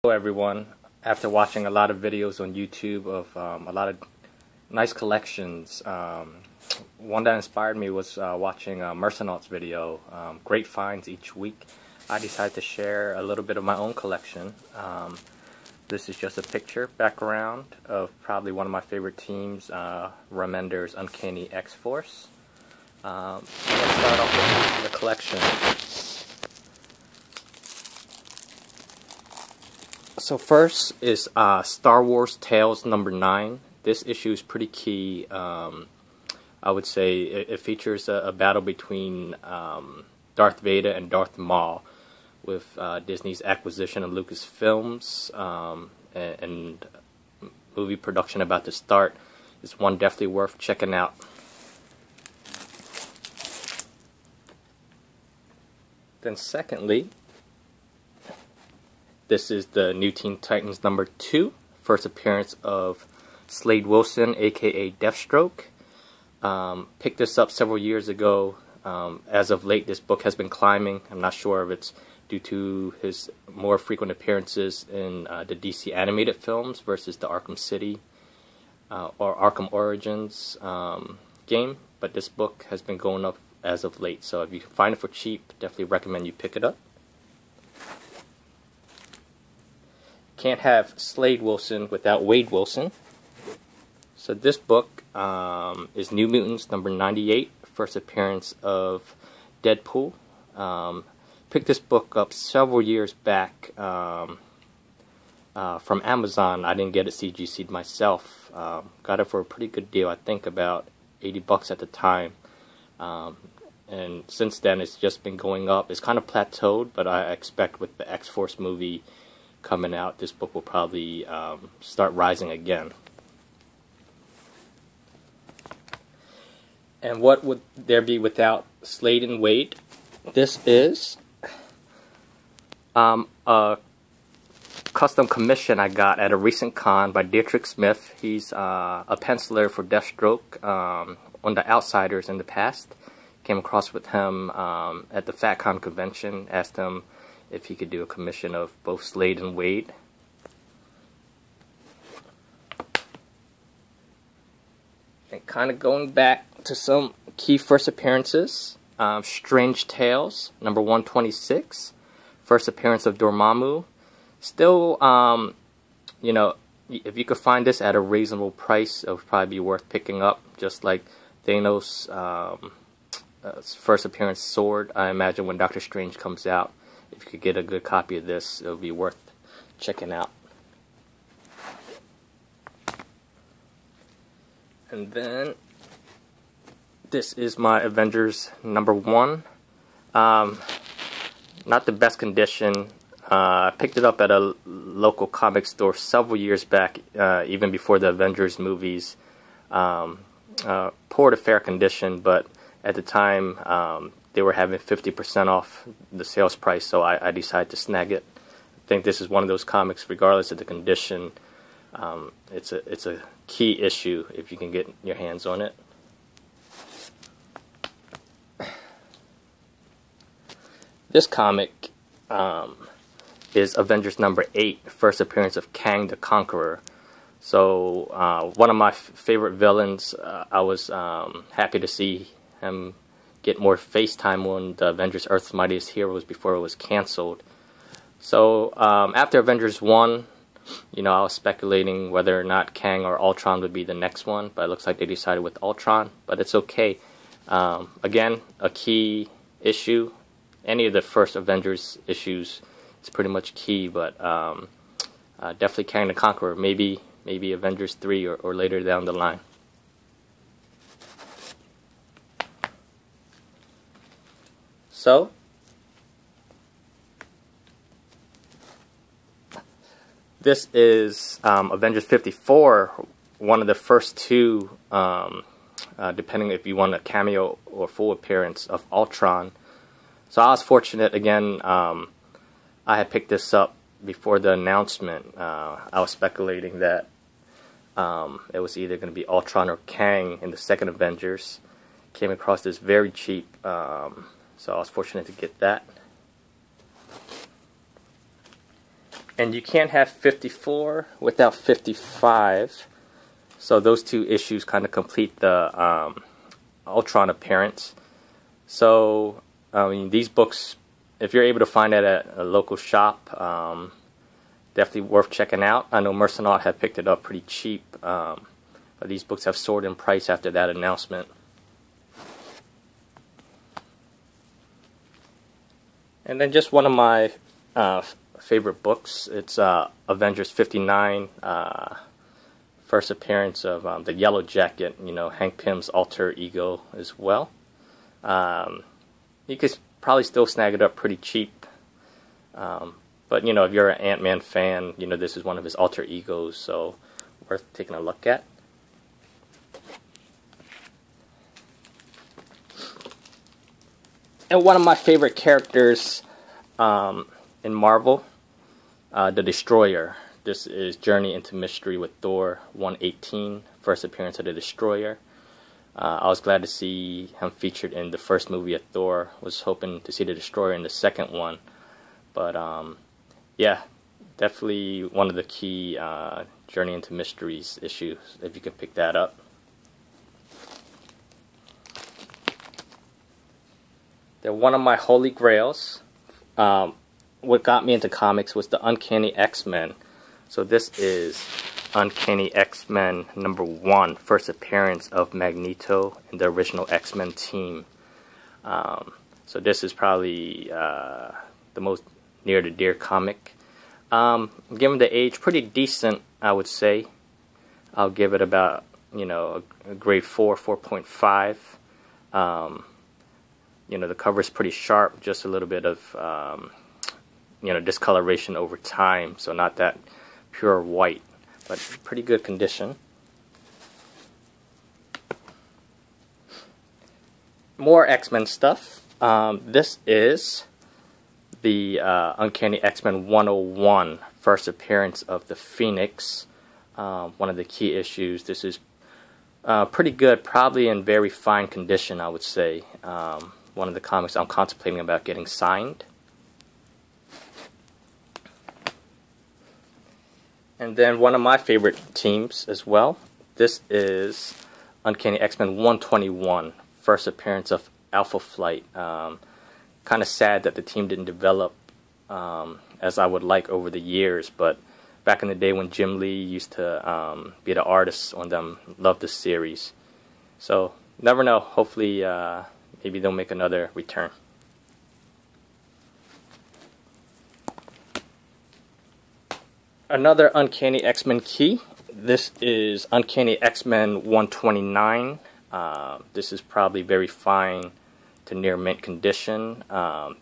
Hello everyone. After watching a lot of videos on YouTube of a lot of nice collections, one that inspired me was watching Mercenauts video, great finds each week. I decided to share a little bit of my own collection. This is just a picture background of probably one of my favorite teams, Remender's Uncanny X-Force. Let's start off with the collection. So first is Star Wars Tales number 9. This issue is pretty key. I would say it features a battle between Darth Vader and Darth Maul, with Disney's acquisition of Lucasfilms and movie production about to start. It's one definitely worth checking out. Then secondly, this is the New Teen Titans number 2, first appearance of Slade Wilson, aka Deathstroke. Picked this up several years ago. As of late, this book has been climbing. I'm not sure if it's due to his more frequent appearances in the DC animated films versus the Arkham City or Arkham Origins game, but this book has been going up as of late, so if you can find it for cheap, definitely recommend you pick it up. Can't have Slade Wilson without Wade Wilson. So this book is New Mutants number 98, first appearance of Deadpool. Picked this book up several years back from Amazon. I didn't get it CGC'd myself. Got it for a pretty good deal, I think about $80 at the time. And since then it's just been going up. It's kind of plateaued, but I expect with the X-Force movie coming out, this book will probably start rising again. And what would there be without Slade and Wade? This is a custom commission I got at a recent con by Dietrich Smith. He's a penciler for Deathstroke on the Outsiders in the past. Came across with him at the FatCon convention, asked him if he could do a commission of both Slade and Wade. And kind of going back to some key first appearances, Strange Tales, number 126, first appearance of Dormammu. Still, you know, if you could find this at a reasonable price, it would probably be worth picking up, just like Thanos' first appearance sword. I imagine when Doctor Strange comes out, if you could get a good copy of this, it would be worth checking out. And then this is my Avengers number 1. Not the best condition. I picked it up at a local comic store several years back, even before the Avengers movies. Poor to fair condition, but at the time they were having 50% off the sales price, so I decided to snag it. I think this is one of those comics, regardless of the condition, it's a key issue if you can get your hands on it. This comic is Avengers number 8, first appearance of Kang the Conqueror. So one of my favorite villains. I was happy to see him get more face time on the Avengers Earth's Mightiest Heroes before it was canceled. So after Avengers 1, you know, I was speculating whether or not Kang or Ultron would be the next one, but it looks like they decided with Ultron, but it's okay. Again, a key issue. Any of the first Avengers issues is pretty much key, but definitely Kang the Conqueror, maybe Avengers 3 or later down the line. So, this is Avengers 54, one of the first two, depending if you want a cameo or full appearance, of Ultron. So I was fortunate again. I had picked this up before the announcement. I was speculating that it was either going to be Ultron or Kang in the second Avengers. Came across this very cheap. So I was fortunate to get that. And you can't have 54 without 55. So those two issues kind of complete the Ultron appearance. So, I mean, these books, if you're able to find it at a local shop, definitely worth checking out. I know Mercenaut had picked it up pretty cheap, but these books have soared in price after that announcement. And then just one of my favorite books, it's Avengers 59, first appearance of the Yellow Jacket, you know, Hank Pym's alter ego as well. You could probably still snag it up pretty cheap. But, you know, if you're an Ant-Man fan, you know, this is one of his alter egos, so worth taking a look at. And one of my favorite characters in Marvel, the Destroyer. This is Journey into Mystery with Thor 118, first appearance of the Destroyer. I was glad to see him featured in the first movie of Thor. Was hoping to see the Destroyer in the second one. But, yeah, definitely one of the key Journey into Mysteries issues, if you can pick that up. They're one of my holy grails. What got me into comics was the Uncanny X-Men. So this is Uncanny X-Men #1, first appearance of Magneto and the original X-Men team. So this is probably the most near to dear comic. Given the age, pretty decent, I would say. I'll give it about, you know, a grade 4, 4.5. You know, the cover is pretty sharp, just a little bit of, you know, discoloration over time, so not that pure white, but pretty good condition. More X-Men stuff. This is the Uncanny X-Men 101, first appearance of the Phoenix. One of the key issues. This is pretty good, probably in very fine condition, I would say. One of the comics I'm contemplating about getting signed. And then one of my favorite teams as well. This is Uncanny X-Men 121, first appearance of Alpha Flight. Kind of sad that the team didn't develop as I would like over the years, but back in the day when Jim Lee used to be the artist on them, loved the series. So, never know. Hopefully, maybe they'll make another return. Another Uncanny X-Men key. This is Uncanny X-Men 129. This is probably very fine to near mint condition.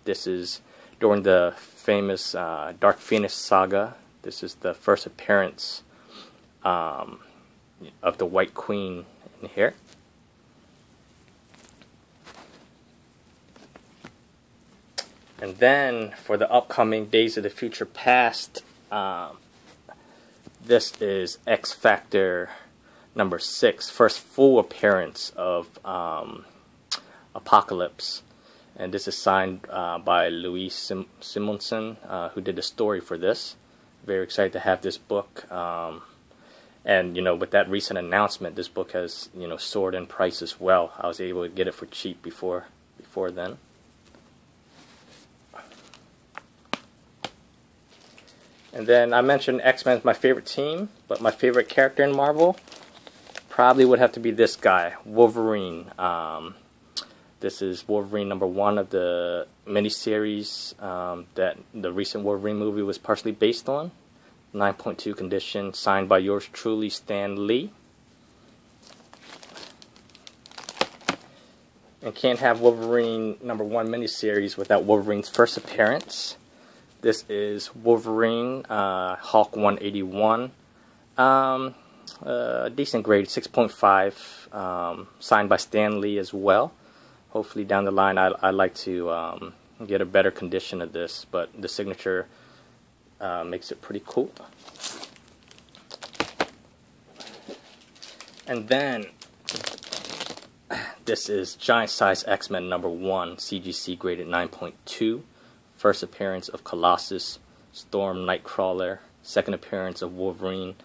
This is during the famous Dark Phoenix saga. This is the first appearance of the White Queen in here. And then for the upcoming Days of the Future Past, this is X Factor #6, first full appearance of Apocalypse. And this is signed by Louis Simonson, who did the story for this. Very excited to have this book. And, you know, with that recent announcement, this book has, you know, soared in price as well. I was able to get it for cheap before then. And then I mentioned X-Men is my favorite team, but my favorite character in Marvel probably would have to be this guy, Wolverine. This is Wolverine #1 of the miniseries that the recent Wolverine movie was partially based on. 9.2 condition, signed by yours truly, Stan Lee. And can't have Wolverine #1 miniseries without Wolverine's first appearance. This is Wolverine, Hulk 181. Decent grade, 6.5. Signed by Stan Lee as well. Hopefully down the line I'd like to get a better condition of this, but the signature makes it pretty cool. And then this is Giant Size X-Men #1, CGC graded 9.2. First appearance of Colossus, Storm, Nightcrawler, second appearance of Wolverine.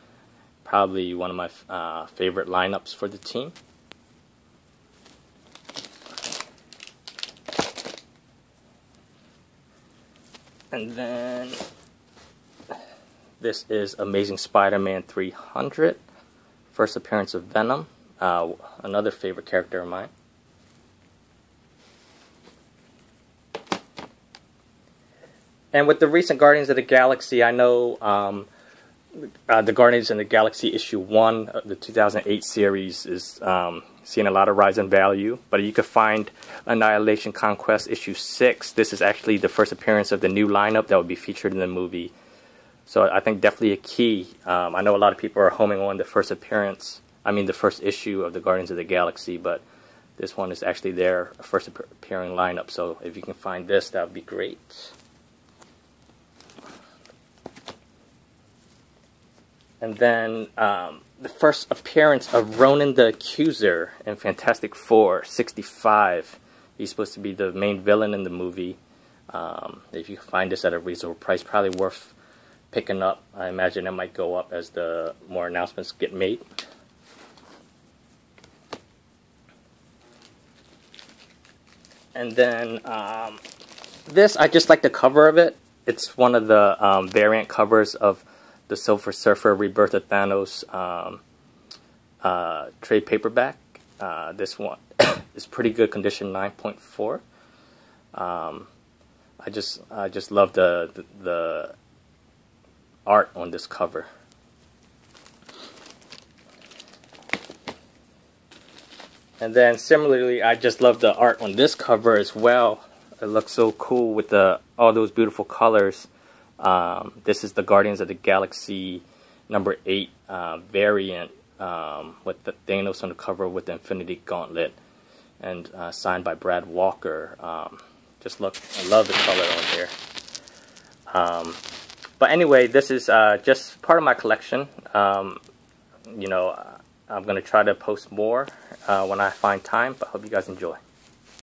Probably one of my favorite lineups for the team. And then this is Amazing Spider-Man 300, first appearance of Venom, another favorite character of mine. And with the recent Guardians of the Galaxy, I know the Guardians of the Galaxy issue 1 of the 2008 series is seeing a lot of rise in value. But you could find Annihilation Conquest issue 6. This is actually the first appearance of the new lineup that will be featured in the movie. So I think definitely a key. I know a lot of people are homing on the first issue of the Guardians of the Galaxy, but this one is actually their first appearing lineup. So if you can find this, that would be great. And then the first appearance of Ronan the Accuser in Fantastic Four 65. He's supposed to be the main villain in the movie. If you can find this at a reasonable price, probably worth picking up. I imagine it might go up as the more announcements get made. And then this, I just like the cover of it. It's one of the variant covers of the Silver Surfer Rebirth of Thanos trade paperback. This one is pretty good condition, 9.4. I just love the art on this cover. And then similarly, I just love the art on this cover as well. It looks so cool with all those beautiful colors. This is the Guardians of the Galaxy number 8 variant with the Thanos on the cover with the Infinity Gauntlet, and signed by Brad Walker. Just look, I love the color on here. But anyway, this is just part of my collection. You know, I'm going to try to post more when I find time, but I hope you guys enjoy.